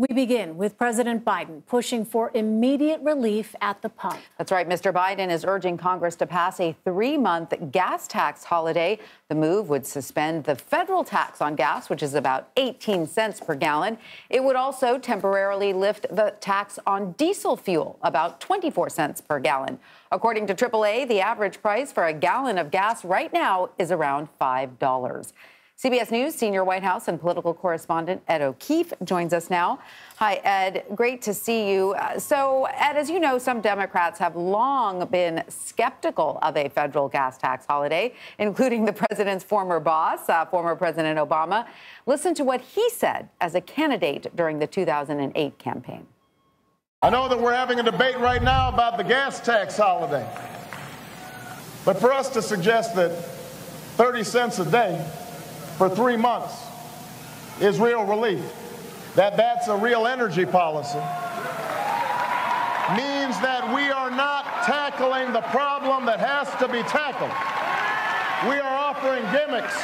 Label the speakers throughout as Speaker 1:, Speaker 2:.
Speaker 1: We begin with President Biden pushing for immediate relief at the pump.
Speaker 2: That's right. Mr. Biden is urging Congress to pass a 3-month gas tax holiday. The move would suspend the federal tax on gas, which is about 18 cents per gallon. It would also temporarily lift the tax on diesel fuel, about 24 cents per gallon. According to AAA, the average price for a gallon of gas right now is around $5. CBS News senior White House and political correspondent Ed O'Keefe joins us now. Hi, Ed. Great to see you. So, Ed, as you know, some Democrats have long been skeptical of a federal gas tax holiday, including the president's former boss, former President Obama. Listen to what he said as a candidate during the 2008 campaign.
Speaker 3: I know that we're having a debate right now about the gas tax holiday. But for us to suggest that 30 cents a day for 3 months is real relief, that's a real energy policy, means that we are not tackling the problem that has to be tackled. We are offering gimmicks.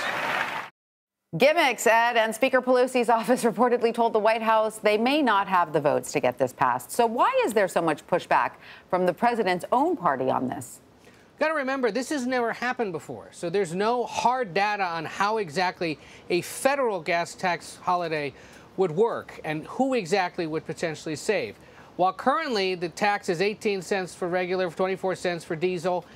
Speaker 2: Gimmicks, Ed, and Speaker Pelosi's office reportedly told the White House they may not have the votes to get this passed. So why is there so much pushback from the president's own party on this?
Speaker 4: Got to remember, this has never happened before, so there's no hard data on how exactly a federal gas tax holiday would work and who exactly would potentially save. While currently the tax is 18 cents for regular, 24 cents for diesel,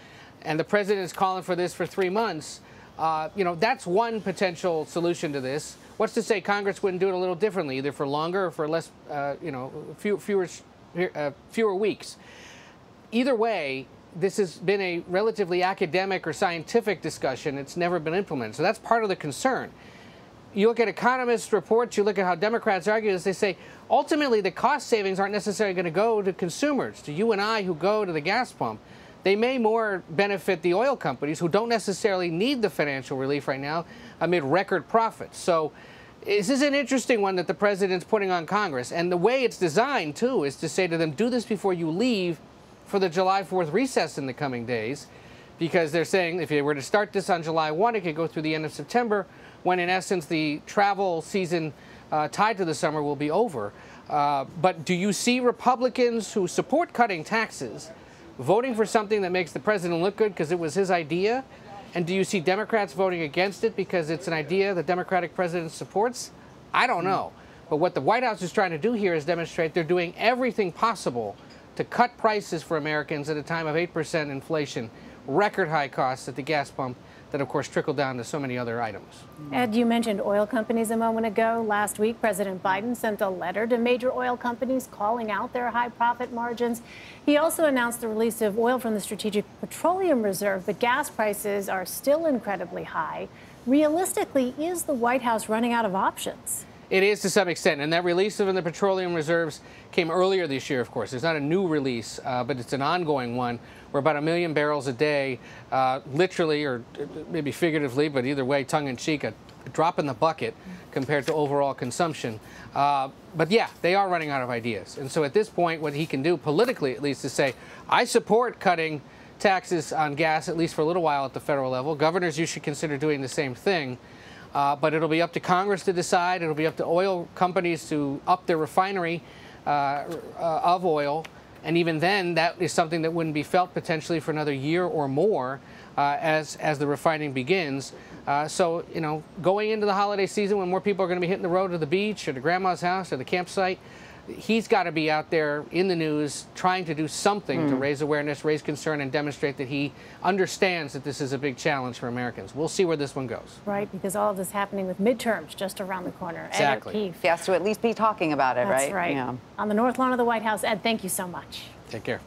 Speaker 4: and the president is calling for this for 3 months, that's one potential solution to this. What's to say Congress wouldn't do it a little differently, either for longer or for less, fewer weeks. Either way, this has been a relatively academic or scientific discussion. It's never been implemented. So that's part of the concern. You look at economists' reports, you look at how Democrats argue this, they say ultimately the cost savings aren't necessarily going to go to consumers, to you and I who go to the gas pump. They may more benefit the oil companies who don't necessarily need the financial relief right now amid record profits. So this is an interesting one that the president's putting on Congress. And the way it's designed, too, is to say to them, do this before you leave for the July 4th recess in the coming days, because they're saying if you were to start this on July 1, it could go through the end of September, when in essence the travel season tied to the summer will be over. But do you see Republicans who support cutting taxes voting for something that makes the president look good because it was his idea? And do you see Democrats voting against it because it's an idea the Democratic president supports? I don't know. But what the White House is trying to do here is demonstrate they're doing everything possible to cut prices for Americans at a time of 8% inflation, record high costs at the gas pump that, of course, trickle down to so many other items.
Speaker 1: Ed, you mentioned oil companies a moment ago. Last week, President Biden sent a letter to major oil companies calling out their high profit margins. He also announced the release of oil from the Strategic Petroleum Reserve, but gas prices are still incredibly high. Realistically, is the White House running out of options?
Speaker 4: It is to some extent, and that release of the petroleum reserves came earlier this year, of course. It's not a new release, but it's an ongoing one. We're about 1 million barrels a day, literally or maybe figuratively, but either way, tongue-in-cheek, a drop in the bucket compared to overall consumption. But yeah, they are running out of ideas. And so at this point, what he can do politically, at least, is say, I support cutting taxes on gas, at least for a little while at the federal level. Governors, you should consider doing the same thing. But it'll be up to Congress to decide. It'll be up to oil companies to up their refinery of oil. And even then, that is something that wouldn't be felt potentially for another year or more as the refining begins. So, going into the holiday season when more people are going to be hitting the road to the beach or to grandma's house or the campsite, he's got to be out there in the news trying to do something to raise awareness, raise concern, and demonstrate that he understands that this is a big challenge for Americans. We'll see where this one goes.
Speaker 1: Right, because all of this happening with midterms just around the corner.
Speaker 4: Exactly.
Speaker 1: Ed O'Keefe.
Speaker 2: He has to at least be talking about it,
Speaker 1: That's
Speaker 2: right?
Speaker 1: Yeah. On the North Lawn of the White House, Ed, thank you so much.
Speaker 4: Take care.